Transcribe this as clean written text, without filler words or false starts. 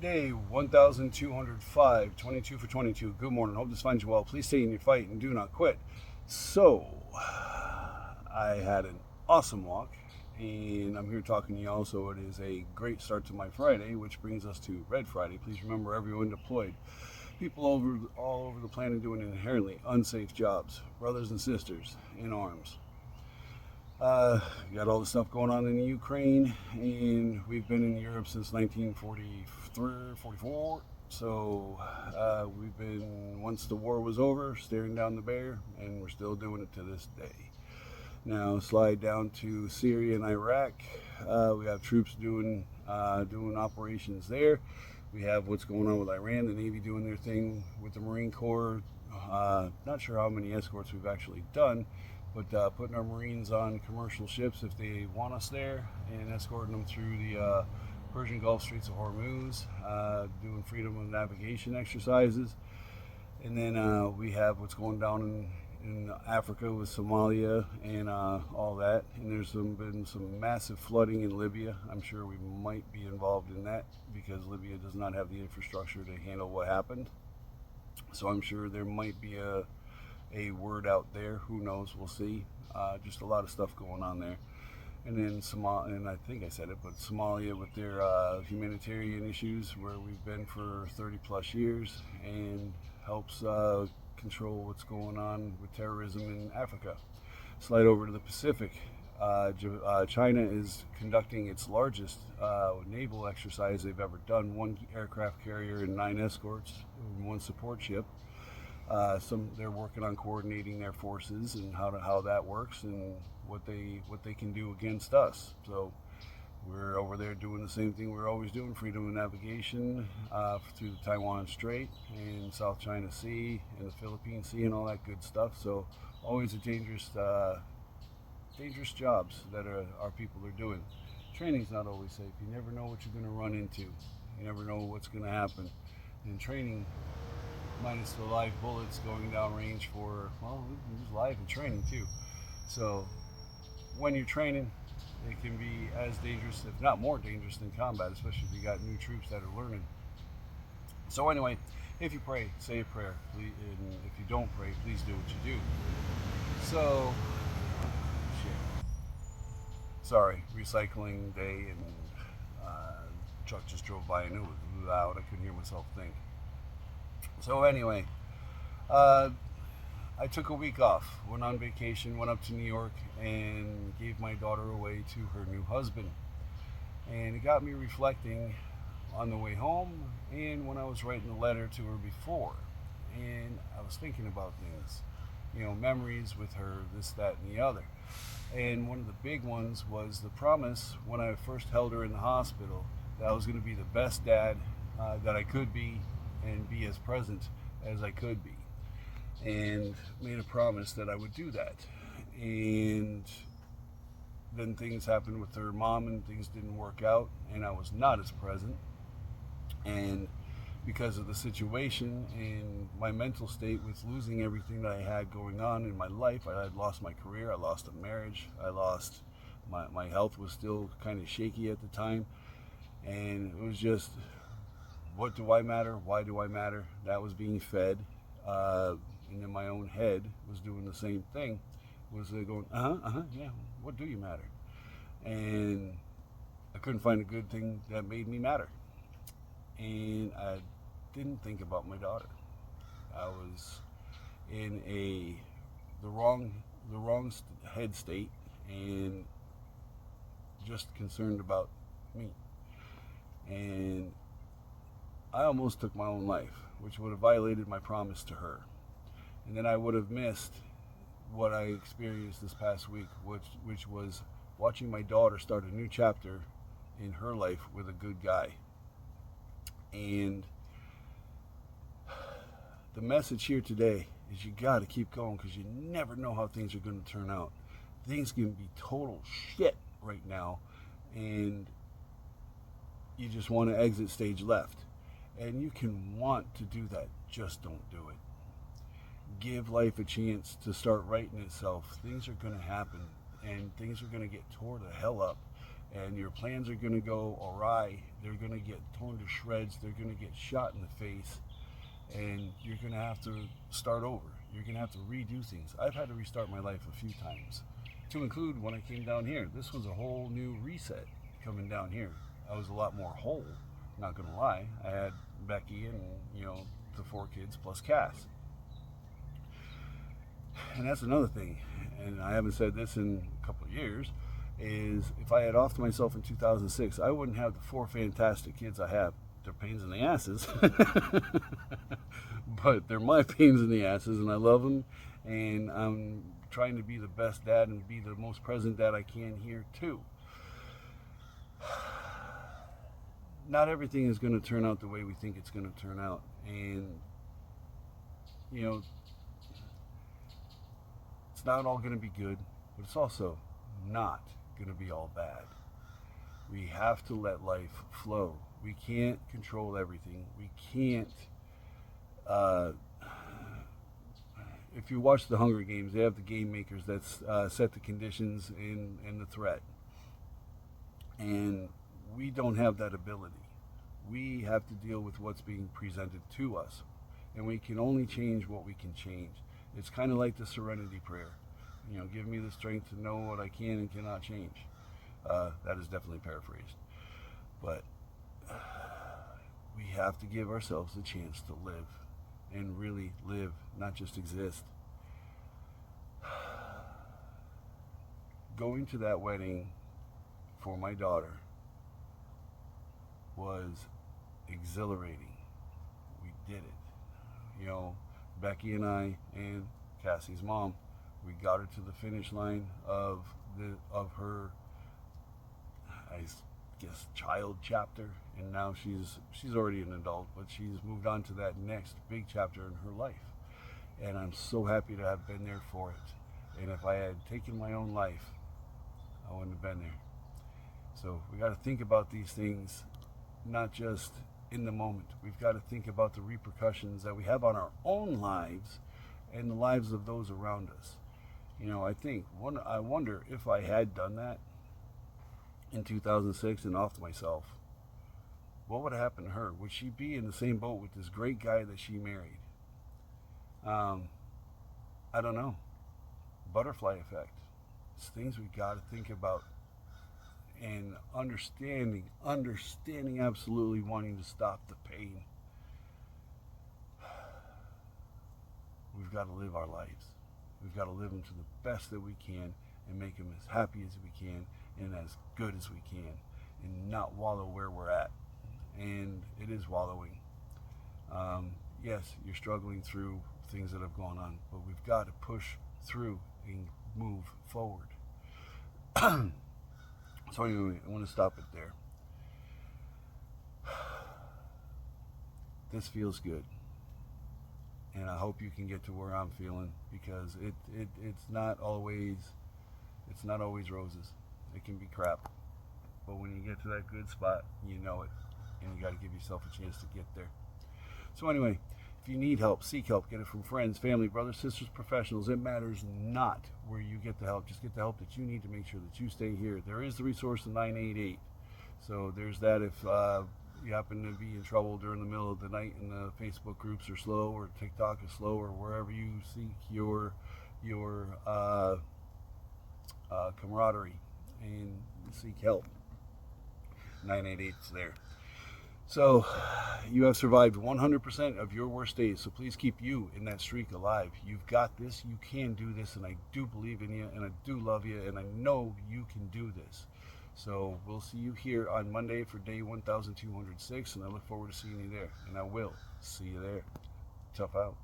Day 1205, 22 for 22. Good morning. Hope this finds you well. Please stay in your fight and do not quit. So, I had an awesome walk, and I'm here talking to you also. It is a great start to my Friday, which brings us to Red Friday. Please remember everyone deployed. People all over the planet doing inherently unsafe jobs. Brothers and sisters in arms. We got all the stuff going on in the Ukraine, and we've been in Europe since 1943, 44. So we've been, once the war was over, staring down the bear, and we're still doing it to this day. Now slide down to Syria and Iraq. We have troops doing operations there. We have what's going on with Iran, the Navy doing their thing with the Marine Corps. Not sure how many escorts we've actually done, but putting our Marines on commercial ships if they want us there, and escorting them through the Persian Gulf, Straits of Hormuz, doing freedom of navigation exercises. And then we have what's going down in Africa with Somalia and all that. And there's been some massive flooding in Libya. I'm sure we might be involved in that because Libya does not have the infrastructure to handle what happened. So I'm sure there might be a word out there. Who knows? We'll see. Just a lot of stuff going on there. And then and I think I said it, but Somalia with their humanitarian issues, where we've been for 30 plus years, and helps control what's going on with terrorism in Africa. Slide over to the Pacific. China is conducting its largest naval exercise they've ever done. 1 aircraft carrier and 9 escorts, and 1 support ship. They're working on coordinating their forces and how that works and what they can do against us. So we're over there doing the same thing we're always doing: freedom of navigation through the Taiwan Strait and South China Sea and the Philippine Sea and all that good stuff. So always a dangerous jobs that our people are doing. Training's not always safe. You never know what you're going to run into. You never know what's going to happen. And training, minus the live bullets going down range for, well, we use live in training too. So when you're training, it can be as dangerous, if not more dangerous, than combat, especially if you got new troops that are learning. So anyway, if you pray, say a prayer. And if you don't pray, please do what you do. So, sorry, recycling day, and truck just drove by and it was loud. I couldn't hear myself think. So anyway, I took a week off, went on vacation, went up to New York, and gave my daughter away to her new husband. And it got me reflecting on the way home and when I was writing the letter to her before. And I was thinking about things, memories with her, this, that, and the other. And one of the big ones was the promise when I first held her in the hospital that I was going to be the best dad that I could be, and be as present as I could be, and made a promise that I would do that. And then things happened with her mom, and things didn't work out, and I was not as present. And because of the situation and my mental state with losing everything that I had going on in my life, I had lost my career, I lost a marriage, I lost my health was still kind of shaky at the time, and it was just, what do I matter? Why do I matter? That was being fed, and in my own head was doing the same thing. Was going, yeah, what do you matter? And I couldn't find a good thing that made me matter. And I didn't think about my daughter. I was in the wrong head state, and just concerned about me. And I almost took my own life, which would have violated my promise to her. And then I would have missed what I experienced this past week, which was watching my daughter start a new chapter in her life with a good guy. And the message here today is you got to keep going, because you never know how things are going to turn out. Things can be total shit right now, and you just want to exit stage left. And you can want to do that, just don't do it. Give life a chance to start righting itself. Things are going to happen, and things are going to get tore the hell up. and your plans are going to go awry. They're going to get torn to shreds. They're going to get shot in the face, and you're going to have to start over. You're going to have to redo things. I've had to restart my life a few times, to include when I came down here. This was a whole new reset coming down here. I was a lot more whole, not going to lie. I had Becky and, the 4 kids plus Cass. And that's another thing, and I haven't said this in a couple of years, is if I had offed myself in 2006, I wouldn't have the 4 fantastic kids I have. They're pains in the asses, but they're my pains in the asses, and I love them, and I'm trying to be the best dad and be the most present dad I can here too. Not everything is going to turn out the way we think it's going to turn out, and it's not all going to be good, but it's also not going to be all bad. We have to let life flow. We can't control everything. We can't. If you watch the Hunger Games, they have the game makers that set the conditions and the threat. And we don't have that ability. We have to deal with what's being presented to us. And we can only change what we can change. It's kind of like the Serenity Prayer. Give me the strength to know what I can and cannot change. That is definitely paraphrased. But we have to give ourselves the chance to live, and really live, not just exist. Going to that wedding for my daughter was exhilarating. We did it. Becky and I and Cassie's mom, we got her to the finish line of her, I guess, child chapter, and now she's already an adult, but she's moved on to that next big chapter in her life, and I'm so happy to have been there for it. And if I had taken my own life, I wouldn't have been there. So we got to think about these things, not just in the moment. We've got to think about the repercussions that we have on our own lives and the lives of those around us. I wonder if I had done that in 2006 and offed myself, what would have happened to her? Would she be in the same boat with this great guy that she married? I don't know. Butterfly effect. It's things we got to think about, and understanding absolutely, wanting to stop the pain. We've got to live our lives. We've got to live them to the best that we can, and make them as happy as we can and as good as we can, and not wallow where we're at. And it is wallowing. Yes, you're struggling through things that have gone on, but we've got to push through and move forward. So anyway, I want to stop it there. This feels good, and I hope you can get to where I'm feeling, because it's not always roses. It can be crap, but when you get to that good spot, you know it, and you got to give yourself a chance to get there. So anyway, if you need help, seek help. Get it from friends, family, brothers, sisters, professionals. It matters not where you get the help. Just get the help that you need to make sure that you stay here. There is the resource of 988. So there's that if you happen to be in trouble during the middle of the night and the Facebook groups are slow, or TikTok is slow, or wherever you seek your camaraderie and seek help. 988 is there. So you have survived 100% of your worst days, so please keep you in that streak alive. You've got this. You can do this, and I do believe in you, and I do love you, and I know you can do this. So we'll see you here on Monday for day 1206, and I look forward to seeing you there, and I will see you there. Tough out.